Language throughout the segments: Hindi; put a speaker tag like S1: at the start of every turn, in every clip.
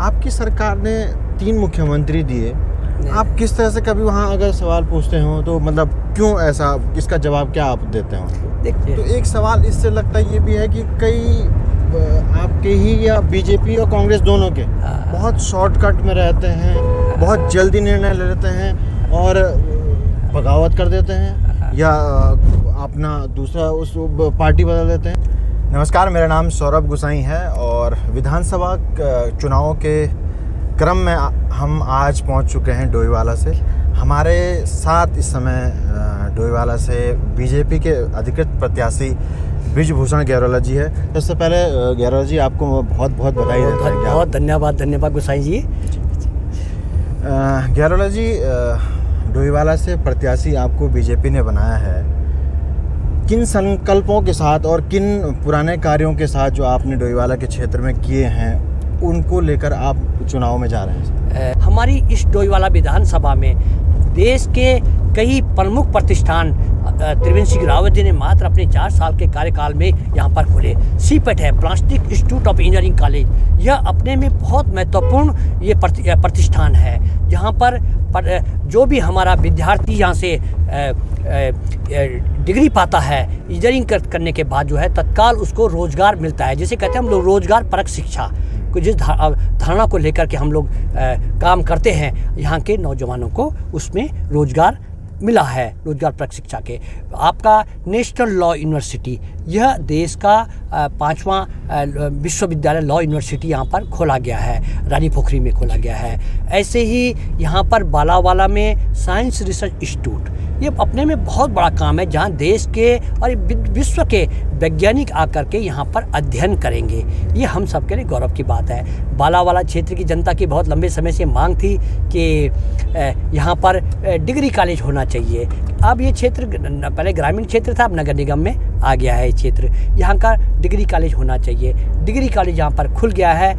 S1: आपकी सरकार ने 3 मुख्यमंत्री दिए, आप किस तरह से कभी वहाँ अगर सवाल पूछते हो तो मतलब क्यों ऐसा, इसका जवाब क्या आप देते हो?
S2: देखिए,
S1: तो एक सवाल इससे लगता ये भी है कि कई आपके ही या बीजेपी और कांग्रेस दोनों के बहुत शॉर्टकट में रहते हैं, बहुत जल्दी निर्णय ले लेते हैं और बगावत कर देते हैं या अपना दूसरा उस पार्टी बदल देते हैं। नमस्कार, मेरा नाम सौरभ गुसाई है और विधानसभा चुनावों के क्रम में हम आज पहुंच चुके हैं डोईवाला से। हमारे साथ इस समय डोईवाला से बीजेपी के अधिकृत प्रत्याशी ब्रिजभूषण गैरोला जी है। सबसे पहले गैरोला जी, आपको बहुत बहुत बधाई देता है।
S2: बहुत धन्यवाद गुसाई जी।
S1: गैरोला जी, डोईवाला से प्रत्याशी आपको बीजेपी ने बनाया है, किन संकल्पों के साथ और किन पुराने कार्यों के साथ जो आपने डोईवाला के क्षेत्र में किए हैं उनको लेकर आप चुनाव में जा रहे हैं?
S2: हमारी इस डोईवाला विधानसभा में देश के कई प्रमुख प्रतिष्ठान त्रिवेंद्र सिंह रावत जी ने मात्र अपने 4 साल के कार्यकाल में यहाँ पर खोले। सीपेट है, plastic institute of engineering college, यह अपने में बहुत महत्वपूर्ण ये प्रतिष्ठान है, जहाँ पर जो भी हमारा विद्यार्थी यहाँ से डिग्री पाता है इंजीनियरिंग करने के बाद जो है तत्काल उसको रोजगार मिलता है, जिसे कहते हैं हम लोग रोजगार परक शिक्षा। जिस धारणा को लेकर के हम लोग काम करते हैं, यहाँ के नौजवानों को उसमें रोजगार मिला है, रोजगार परक शिक्षा के। आपका नेशनल लॉ यूनिवर्सिटी, यह देश का 5वां विश्वविद्यालय लॉ यूनिवर्सिटी यहाँ पर खोला गया है, रानी पोखरी में खोला गया है। ऐसे ही यहाँ पर बालावाला में साइंस रिसर्च इंस्टीट्यूट, ये अपने में बहुत बड़ा काम है, जहाँ देश के और विश्व के वैज्ञानिक आकर के यहाँ पर अध्ययन करेंगे। ये हम सबके लिए गौरव की बात है। बालावाला क्षेत्र की जनता की बहुत लंबे समय से मांग थी कि यहाँ पर डिग्री कॉलेज होना चाहिए। अब ये क्षेत्र पहले ग्रामीण क्षेत्र था, अब नगर निगम में आ गया है ये क्षेत्र। यहाँ का डिग्री कॉलेज होना चाहिए। डिग्री कॉलेज यहाँ पर खुल गया है,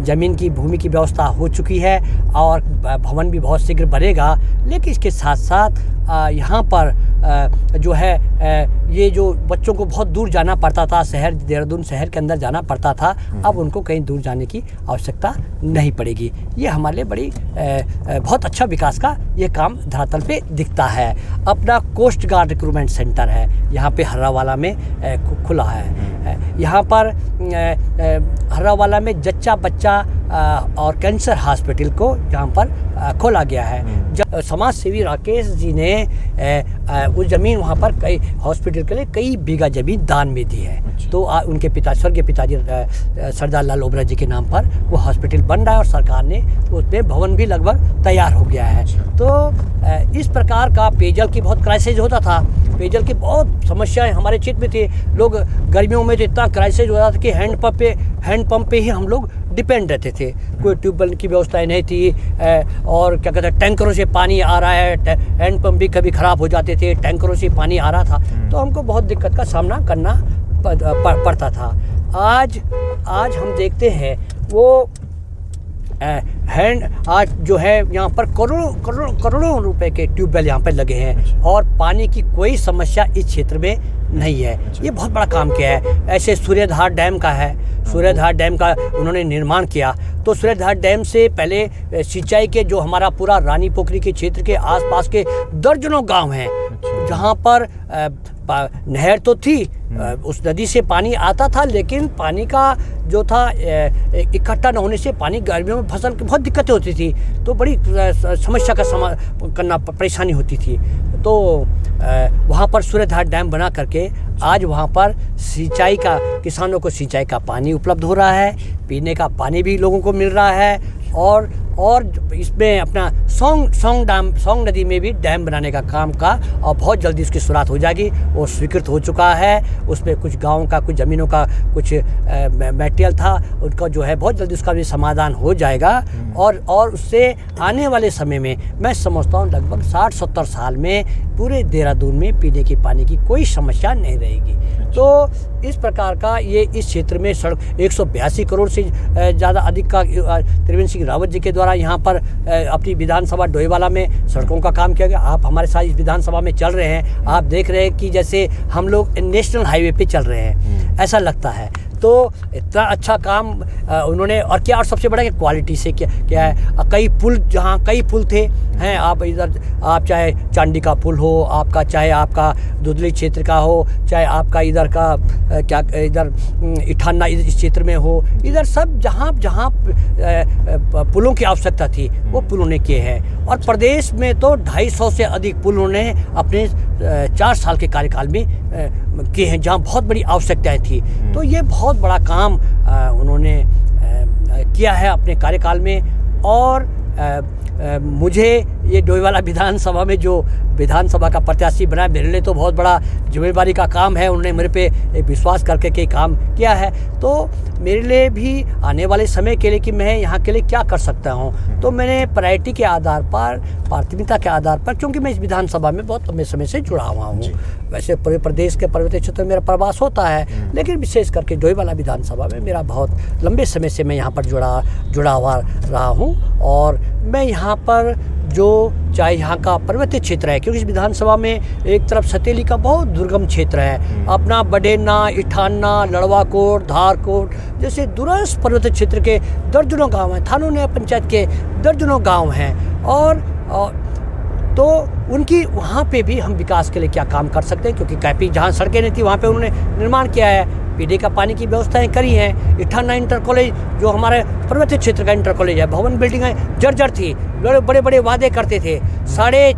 S2: ज़मीन की भूमि की व्यवस्था हो चुकी है और भवन भी बहुत शीघ्र बनेगा। लेकिन इसके साथ साथ यहाँ पर जो है ये जो बच्चों को बहुत दूर जाना पड़ता था, शहर देहरादून शहर के अंदर जाना पड़ता था, अब उनको कहीं दूर जाने की आवश्यकता नहीं पड़ेगी। ये हमारे लिए बड़ी बहुत अच्छा विकास का ये काम धरातल पे दिखता है। अपना कोस्ट गार्ड रिक्रूटमेंट सेंटर है, यहाँ पे हर्रावाला में खुला है। यहाँ पर हर्रावाला में जच्चा बच्चा और कैंसर हॉस्पिटल को यहाँ पर खोला गया है। जब समाज सेवी राकेश जी ने उस ज़मीन वहाँ पर कई हॉस्पिटल के लिए कई बीघा ज़मीन दान में दी है। तो उनके स्वर्गीय पिताजी सरदार लाल ओबरा जी के नाम पर वो हॉस्पिटल बन रहा है और सरकार ने उसमें भवन भी लगभग तैयार हो गया है। तो इस प्रकार का पेयजल की बहुत क्राइसिस होता था, पेयजल की बहुत समस्याएं हमारे क्षेत्र में थी। लोग गर्मियों में तो इतना क्राइसिस होता था कि हैंडपम्प पे ही हम लोग डिपेंड रहते थे। कोई ट्यूबवेल की व्यवस्था नहीं थी और क्या कहते हैं टैंकरों से पानी आ रहा है, हैंडपम्प भी कभी ख़राब हो जाते थे, टैंकरों से पानी आ रहा था, तो हमको बहुत दिक्कत का सामना करना पड़ता था। आज हम देखते हैं वो आज जो है यहाँ पर करोड़ों रुपए के ट्यूबवेल यहाँ पर लगे हैं और पानी की कोई समस्या इस क्षेत्र में नहीं है। ये बहुत बड़ा काम किया है। ऐसे सूर्यधार डैम का है, सूर्यधार डैम का उन्होंने निर्माण किया। तो सूर्यधार डैम से पहले सिंचाई के जो हमारा पूरा रानी पोखरी के क्षेत्र के आसपास के दर्जनों गांव हैं, जहां पर नहर तो थी, उस नदी से पानी आता था, लेकिन पानी का जो था इकट्ठा न होने से पानी गर्मियों में फसल की बहुत दिक्कतें होती थी, तो बड़ी समस्या का करना परेशानी होती थी। तो वहाँ पर सूर्यधार डैम बना करके आज वहाँ पर सिंचाई का, किसानों को सिंचाई का पानी उपलब्ध हो रहा है, पीने का पानी भी लोगों को मिल रहा है और इसमें अपना सोंग नदी में भी डैम बनाने का काम का और बहुत जल्दी उसकी शुरुआत हो जाएगी। वो स्वीकृत हो चुका है। उसमें कुछ गाँव का, कुछ ज़मीनों का कुछ मटेरियल था, उनका जो है बहुत जल्दी उसका भी समाधान हो जाएगा और उससे आने वाले समय में मैं समझता हूँ लगभग 60-70 साल में पूरे देहरादून में पीने के पानी की कोई समस्या नहीं रहेगी। तो इस प्रकार का ये इस क्षेत्र में सड़क 182 करोड़ से ज़्यादा अधिक का त्रिवेंद्र सिंह रावत जी के द्वारा यहाँ पर अपनी विधानसभा डोईवाला में सड़कों का काम किया गया। आप हमारे साथ इस विधानसभा में चल रहे हैं, आप देख रहे हैं कि जैसे हम लोग नेशनल हाईवे पे चल रहे हैं, ऐसा लगता है। तो इतना अच्छा काम उन्होंने और किया। और सबसे बड़ा कि क्वालिटी से क्या है, कई पुल, जहाँ कई पुल थे हैं, आप इधर आप चाहे चांदी का पुल हो आपका, चाहे आपका दुधली क्षेत्र का हो, चाहे आपका इधर का क्या इधर इठाना इस क्षेत्र में हो, इधर सब जहाँ जहाँ पुलों की आवश्यकता थी वो पुल उन्होंने किए हैं। और प्रदेश में तो 250 से अधिक पुल उन्होंने अपने 4 साल के कार्यकाल में किए हैं, जहाँ बहुत बड़ी आवश्यकताएं थी। तो ये बहुत बड़ा काम उन्होंने किया है अपने कार्यकाल में। और मुझे ये डोईवाला विधानसभा में जो विधानसभा का प्रत्याशी बनाया, मेरे लिए तो बहुत बड़ा जिम्मेदारी का काम है। उन्होंने मेरे पे एक विश्वास करके के काम किया है, तो मेरे लिए भी आने वाले समय के लिए कि मैं यहाँ के लिए क्या कर सकता हूँ, तो मैंने प्रायोरिटी के आधार पर, प्राथमिकता के आधार पर, क्योंकि मैं इस विधानसभा में बहुत लंबे समय से जुड़ा हुआ हूँ। वैसे पूरे प्रदेश के पर्वतीय क्षेत्र में मेरा प्रवास होता है, लेकिन विशेष करके डोईवाला विधानसभा में मेरा बहुत लंबे समय से मैं यहाँ पर जुड़ा हुआ रहा हूँ। और मैं यहाँ पर जो चाहे यहाँ का पर्वतीय क्षेत्र है, क्योंकि इस विधानसभा में एक तरफ सतेली का बहुत दुर्गम क्षेत्र है, अपना बडेना, इठाना, लड़वाकोट, धारकोट जैसे दूरस्थ पर्वतीय क्षेत्र के दर्जनों गांव हैं, थानों पंचायत के दर्जनों गांव हैं। और तो उनकी वहाँ पे भी हम विकास के लिए क्या काम कर सकते हैं, क्योंकि काफ़ी जहाँ सड़कें नहीं थी वहाँ पे उन्होंने निर्माण किया है, पीने का पानी की व्यवस्थाएं करी हैं। इठाना इंटर कॉलेज जो हमारे पर्वतीय क्षेत्र का इंटर कॉलेज है, भवन बिल्डिंगें जर्जर थी, बड़े बड़े वादे करते थे, साढ़े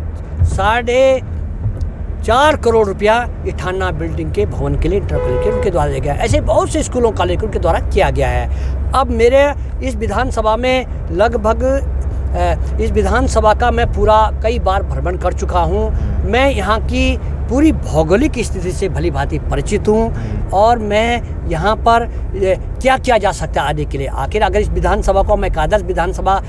S2: 4 करोड़ रुपया इठाना बिल्डिंग के भवन के लिए, इंटर कॉलेज के उनके द्वारा दिया गया। ऐसे बहुत से स्कूलों कॉलेज उनके द्वारा किया गया है। अब मेरे इस विधानसभा में लगभग इस विधानसभा का मैं पूरा कई बार भ्रमण कर चुका हूँ। मैं यहाँ की पूरी भौगोलिक स्थिति से भली भांति परिचित हूँ, और मैं यहाँ पर क्या किया जा सकता है आगे के लिए। आखिर अगर इस विधानसभा को हम एक आदर्श विधानसभा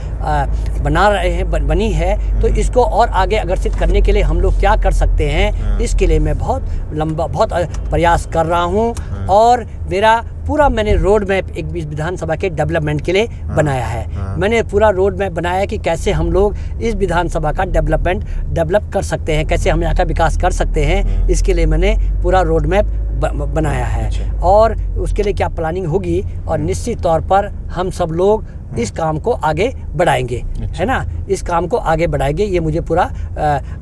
S2: बना रहे हैं, बनी है, तो इसको और आगे अग्रसित करने के लिए हम लोग क्या कर सकते हैं, इसके लिए मैं बहुत प्रयास कर रहा हूँ। और मेरा पूरा मैंने रोड मैप एक विधानसभा के डेवलपमेंट के लिए बनाया है। मैंने पूरा रोड मैप बनाया है कि कैसे हम लोग इस विधानसभा का डेवलप कर सकते हैं, कैसे हम यहाँ का विकास कर सकते हैं, इसके लिए मैंने पूरा रोड मैप बनाया है। और उसके लिए क्या प्लानिंग होगी, और निश्चित तौर पर हम सब लोग इस काम को आगे बढ़ाएंगे, है ना, इस काम को आगे बढ़ाएंगे। ये मुझे पूरा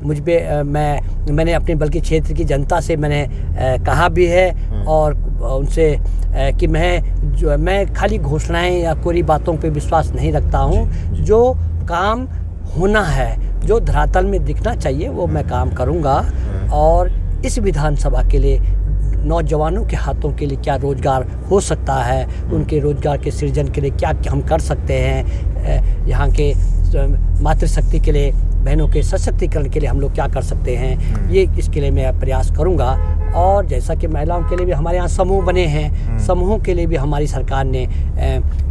S2: मुझ पे मैंने अपने बल्कि क्षेत्र की जनता से मैंने कहा भी है, और उनसे कि मैं खाली घोषणाएं या कोई बातों पे विश्वास नहीं रखता हूँ। जो काम होना है, जो धरातल में दिखना चाहिए, वो मैं काम करूँगा। और इस विधानसभा के लिए नौजवानों के हाथों के लिए क्या रोज़गार हो सकता है, उनके रोज़गार के सृजन के लिए क्या हम कर सकते हैं, यहाँ के मातृशक्ति के लिए, बहनों के सशक्तिकरण के लिए हम लोग क्या कर सकते हैं, ये इसके लिए मैं प्रयास करूँगा। और जैसा कि महिलाओं के लिए भी हमारे यहाँ समूह बने हैं, समूहों के लिए भी हमारी सरकार ने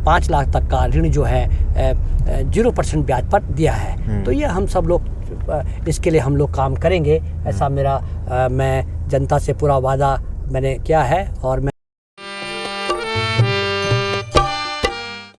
S2: 5 लाख तक का ऋण जो है 0% ब्याज पर दिया है। तो ये हम सब लोग इसके लिए हम लोग काम करेंगे, ऐसा मेरा मैं जनता से पूरा वादा मैंने किया है। और मैं